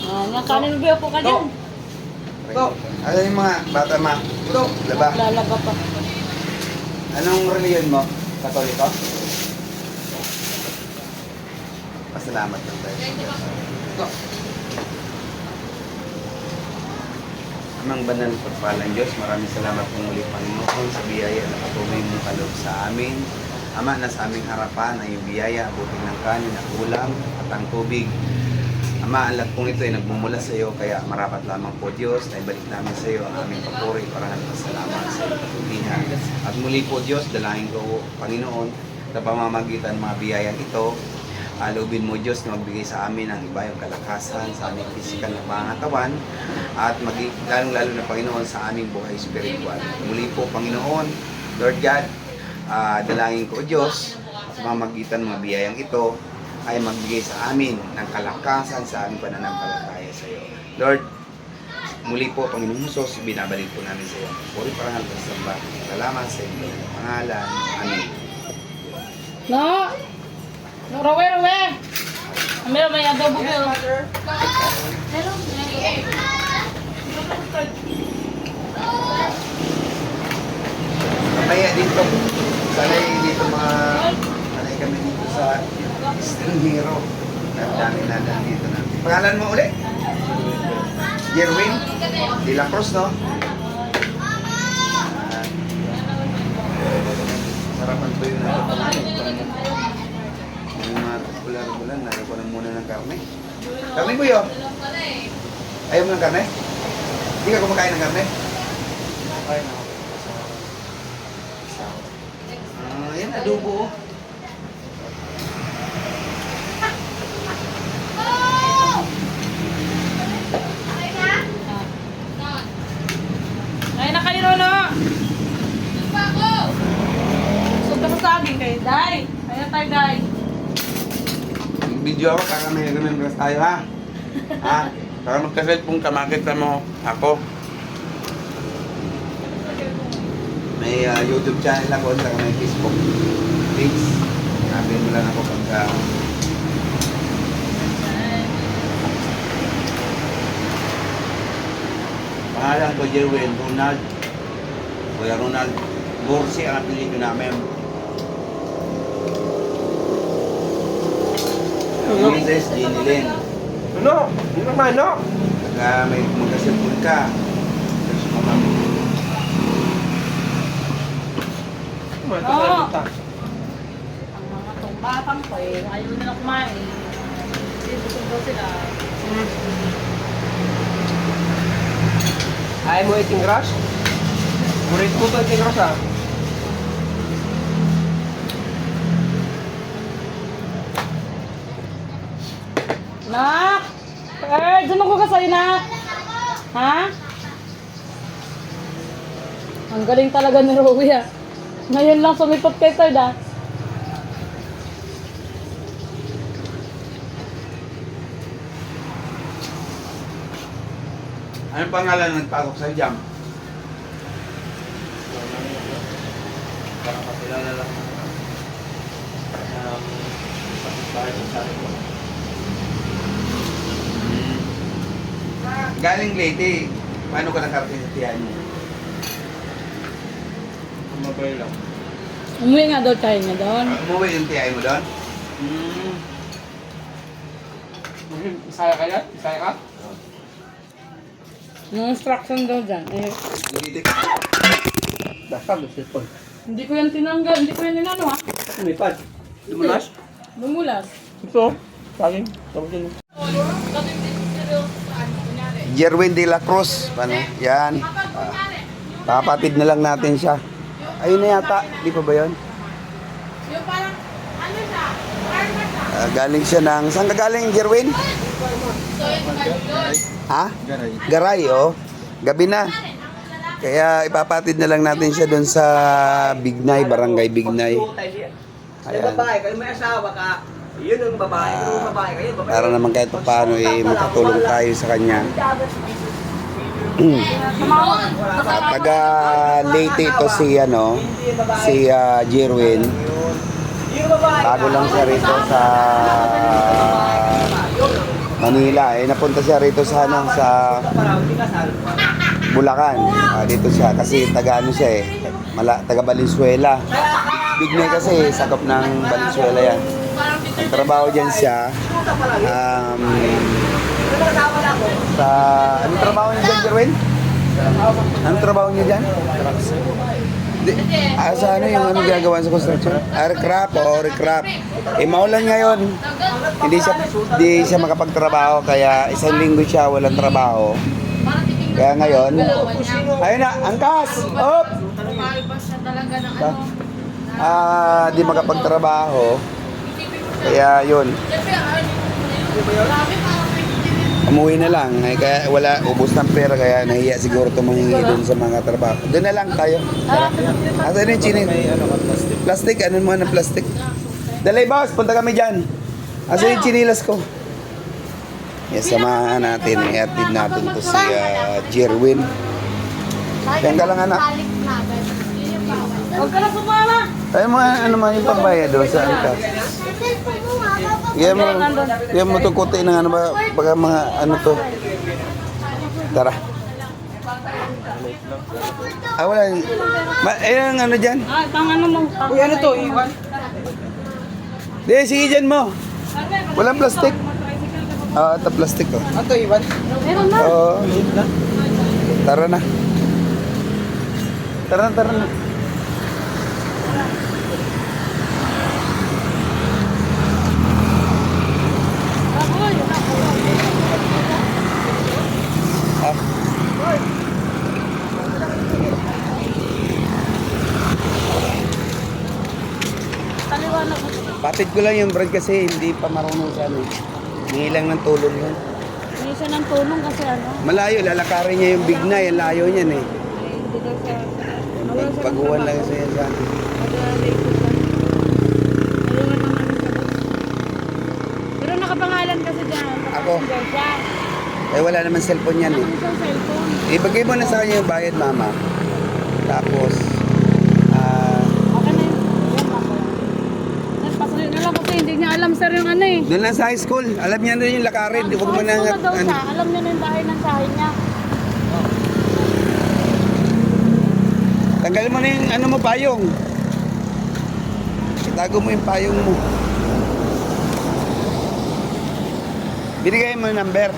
Nga kanin biyo po ka dyan. Ito. Ano yung mga bata ma? Ito. Laba. Lalaga pa. Anong reliyon mo? Katoliko? Pasalamat lang tayo. Ito. Amang banal pagpalang Diyos, maraming salamat po muli Panginoon sa biyaya na patuloy mong kaloob sa amin. Ama, nasa aming harapan ay yung biyaya, abutin ng kanin at ulam at ang tubig. Ama, ang lahat pong ito ay nagmumula sa iyo, kaya marapat lamang po Diyos na ibalik namin sa iyo ang aming papuri para nagpasalamat sa iyo patulihan. At muli po Diyos, dalangin ko Panginoon sa pamamagitan ng mga biyayang ito, alubin mo Diyos na magbigay sa amin ang iba yung kalakasan sa aming pisikal na pangatawan at lalong-lalo na Panginoon sa aming buhay spiritual. Muli po Panginoon, Lord God, dalangin ko Diyos sa pamamagitan ng mga biyayang ito ay magbigay sa amin ng kalakasan sa aming pananampalataya sa iyo. Lord, muli po Panginoon Jesus, binabalik po namin sa iyo. Puri parangal sa samba. Salamat sa iyo. Pangalan. Amen. No! No, Rowe! Amira, may adobo biyo. Hello? Kamaya dito. Sanay dito sanay kami dito sa Estranghero. Ang dami na dito na. Pangalan mo ulit? Jerwin de la Cruz, no? Sarapan ko yun na yung mga bulan, nari ko na muna ng karne. Karne ko yun? Ayaw mo ng karne? Hindi ka kumakain ng karne? Kumakain ako. Yan, adobo. Ay, na kayo, Rolo! Sunta sa saging kayo, Day! Ayan tayo, Day! Video ako, para may remembers tayo, ha? Ha? Para magka-cellphone ka, makita mo ako. May YouTube channel ako, saka may Facebook page. Hanapin mo lang ako pagka... Pangalan ko, Jerwin Ronald. Kuya Ronald Borsi ang apelido namin. Mrs. Jinilin. Ano? Hindi naman, no? Pagka may magka-cellphone ka, search mo kami. Oo! Ang mga tong batang ko eh, ayaw nila kumain. Busog daw sila. Ayaw mo iting grass? Murit ko ito iting grass, ah. Nak! Dyan ako ka sa'yo, Nak! Ha? Ang galing talaga ni Rowie, ah. Ngayon lang sumipat kay Third, ah. Anong pangalan ng nagpasok sa jam? Parang kapilala lang. Bakit sa akin ko? Galing Leyte, paano ka nakarating sa tiyan mo? Mabay lang. Umuwi nga daw tayo niya doon. Umuwi yung tiyan mo doon? Isaya ka yan? Isaya ka? Yung instruction daw dyan. Eh, Leyte ka. Basta mo cellphone. hindi ko yan tinanggal. Hindi ko yan inano, ha? Lumipad. Lumulas? Lumulas. Ito. Saging. Tama din. Jerwin de la Cruz. Paano? Yan. Kapatid na lang natin siya. Ayun na yata. Di pa ba yun? Yung parang, ano siya? Galing siya ng... Saan ka galing, Jerwin? Ha? Garay. Garay, oh. Gabi na. Kaya ipapatid na lang natin siya doon sa Bignay, Barangay Bignay. Ayan. Babae, kayo may asawa ka. Yun ang babae. Kung babae kayo, babae. Para naman kahit paano makatulong tayo sa kanya. Taga Leyte ito si Jerwin. Bago lang siya rito sa Manila. Napunta siya rito sa Bulacan. Dito siya kasi taga ano siya taga Valenzuela. Bignay kasi sakop ng Valenzuela yan. Ang trabaho dyan siya sa anong trabaho niya dyan, Jerwin? Anong trabaho niya dyan? Sa ano yung ginagawa sa construction? Aircraft o recraft. Maulan ngayon. Hindi siya makapagtrabaho kaya isang linggo siya walang trabaho. Kaya ngayon, ayun na, angkas! Op! Di makapagtrabaho. Kaya yun. Umuwi na lang. Kaya wala, ubos ng pera. Kaya nahiya siguro tumangingi doon sa mga trabaho. Doon na lang tayo. Asan yung chinin? Plastic? Ano mo ng plastic? Dalay boss, punta kami dyan. Asan yung chinilas ko? Yes, samahan natin. I-atid natin to si Jerwin. Yan ka lang anak. Huwag ka na sumama! Ay mo ano man yung pagbayad doon sa angkas. Yan mo itong kuti ng ano ba, baka mga ano to. Tara. Wala. Ayun ano dyan? Pang ano mo? Uy, ano to? Iwan? Di, sige dyan mo. Walang plastic. Ito plastic ko. Ano to, Iwan? Meron na. Oo. Tara na. Tara na. Taliwanag mo. Patid ko lang yung brad kasi hindi pa marunong sa ano. Hingi lang ng tulong yun. Hindi siya ng tulong kasi ano. Malayo, lalakarin niya yung Bignay. Ang layo niyan eh. Hindi daw siya. Pag-uwan lang siya sa atin. Pero nakapangalan kasi dyan. Ako? Siya. Wala naman cellphone yan eh. Ano sa cellphone? Ibigay mo na sa kanya yung bayad, mama. Tapos, Okay na yun. Yan, ako. Nagpasulit na lang kasi hindi niya alam sir yung ano eh. doon lang sa high school. Alam niya na yung lakarin. Huwag mo na Ano daw siya? Alam niya na yung bahay ng sahin niya. Tanggal mo na yung ano mo, payong. Itago mo yung payong mo. Binigay mo yung number.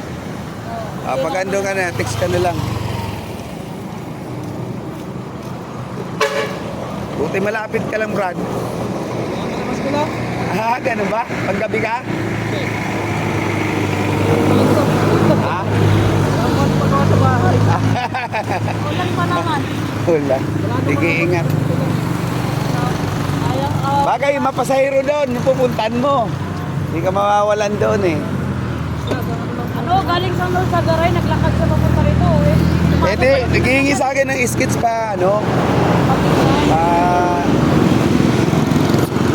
Pag ando ka na, text ka na lang. Buti malapit ka lang, Brad. Mas ko lang? Ganun ba? Paggabi ka? Ha? Pagkawa sa bahay. Ulan pa naman. Wala. Sige, ingat. Ayaw, Bagay, mapasahero doon. Pupuntan mo. Hindi ka mawawalan doon eh. ano, galing sa Garay, naglakad siya papunta rito eh. Pwede, naghihingi sa akin ng skits pa, ano?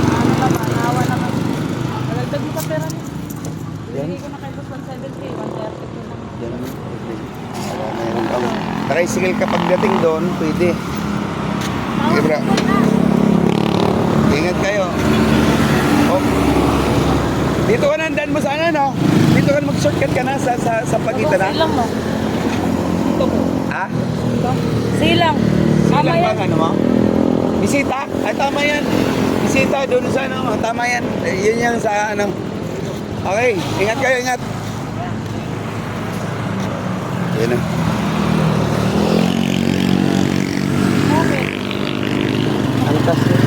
Ano naman, awa naman. Nalagdag mo sa pera niya. Yan. Hindi ko na kay Boss 170, 130 ko lang. Yan. Mayroon kang tricycle ka pagdating doon, pwede. Okay, bro. Ingat kayo. Oh. Dito ka nandan mo sana, no? Dito ka mag-shortcut ka na sa pagitan, ha? Silang mo. Ha? Silang. Tama Silang yan. bang ano mo? Bisita? Ay, tama yan. Bisita doon sa ano, tama yan. Yun yung sa ano. Okay, ingat kayo, ingat. Yan na. Okay. Ang tas yun.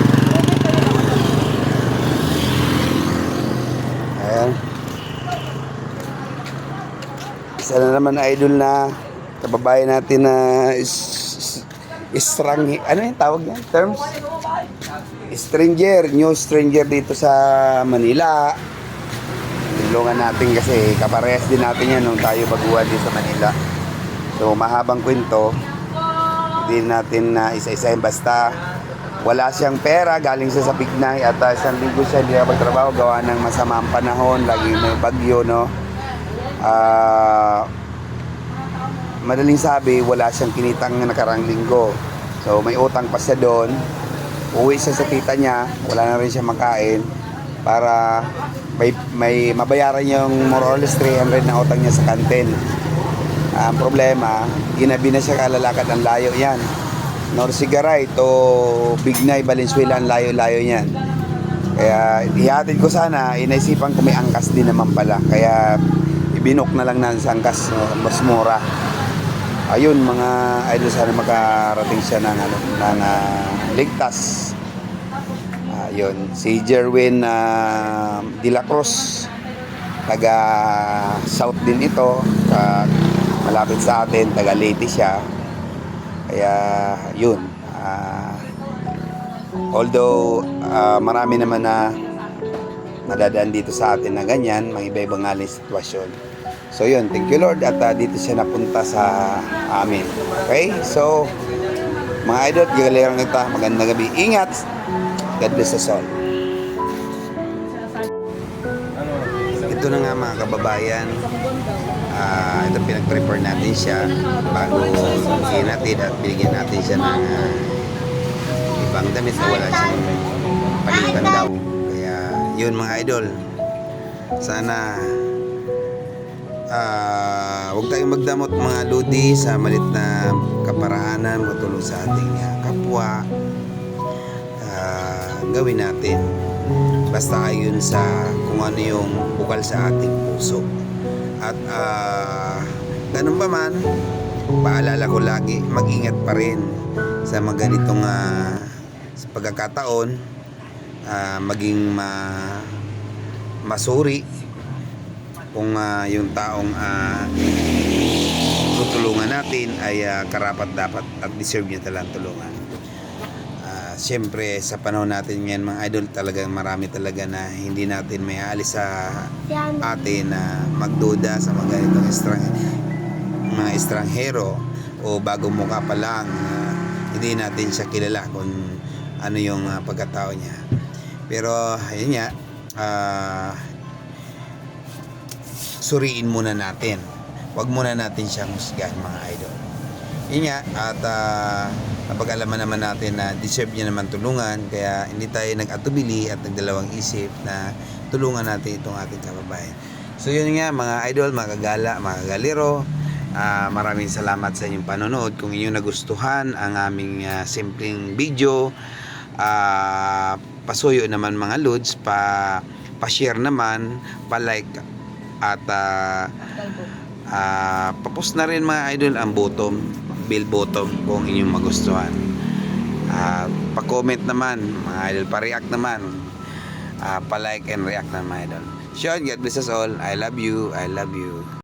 Ayan. Isa na naman idol na kababayan natin na ano yung tawag yan? Terms? Stranger, new stranger dito sa Manila. Tulungan natin kasi kaparehas din natin yan nung tayo baguhan dito sa Manila. So mahabang kwento, hindi natin na isa-isahin basta wala siyang pera, galing siya sa Bignay at isang linggo siya hindi nakapagtrabaho gawa ng masamang panahon, laging may bagyo, no? Madaling sabi, wala siyang kinitang nakarang linggo. So may utang pa siya doon. Uwi siya sa tita niya, wala na rin siya makain. para may mabayaran yung more or less 300 na utang niya sa kantin. Ang problema, ginabi na siya kalalakad ang layo yan. Norsigaray to Bignay, Valenzuela, ang layo-layo yan. Kaya ihatid ko sana, inaisipan ko may angkas din naman pala. Kaya ibinok na lang na sa angkas, mas mura. Ayun mga idol, sana makarating siya ng ligtas. Ayun, si Jerwin De La Cruz, taga South din ito, malapit sa atin, taga Leyte siya. Kaya yun, although marami naman na nadadaan dito sa atin na ganyan, mga iba-ibang nga sitwasyon. So yun, thank you Lord, at dito siya napunta sa amin. Okay, so mga idol, gagaliran kita, magandang gabi, ingat, God bless us all. Ito na nga mga kababayan, ito pinag-prepare natin siya bago bigyan natin at binigyan natin siya ng ibang damit na wala siyang palitan daw. Kaya yun mga idol, sana huwag tayong magdamot mga lodi sa malit na kaparaanan, matulong sa ating kapwa. Gawin natin basta ayon sa kung ano yung bukal sa ating puso. At ganun pa man, paalala ko lagi, mag-ingat pa rin sa mga ganitong sa pagkakataon, maging masuri kung yung taong tutulungan natin ay karapat dapat at deserve niya talagang tulungan. Siyempre sa panahon natin ngayon mga idol, talagang marami talaga na hindi natin may alis sa atin na magduda sa mga ganitong mga estranghero o bagong mukha pa lang, hindi natin siya kilala kung ano yung pagkatao niya. Pero ayun nga, suriin muna natin, wag muna natin siyang husgahan mga idol. Yun nga, at napag-alaman naman natin na deserve niya naman tulungan, kaya hindi tayo nag-atubili at nagdalawang isip na tulungan natin itong ating kababayan. So yun nga mga idol, mga kagala, mga kagalero, maraming salamat sa inyong panonood. Kung inyong nagustuhan ang aming simpleng video, pasuyo naman mga lods, pa-share naman, pa-like, at pa-post na rin mga idol ang bell button kung inyong magustuhan. Pa-comment naman mga idol, pa-react naman, pa-like and react na mga idol. Sure, God bless us all. I love you. I love you.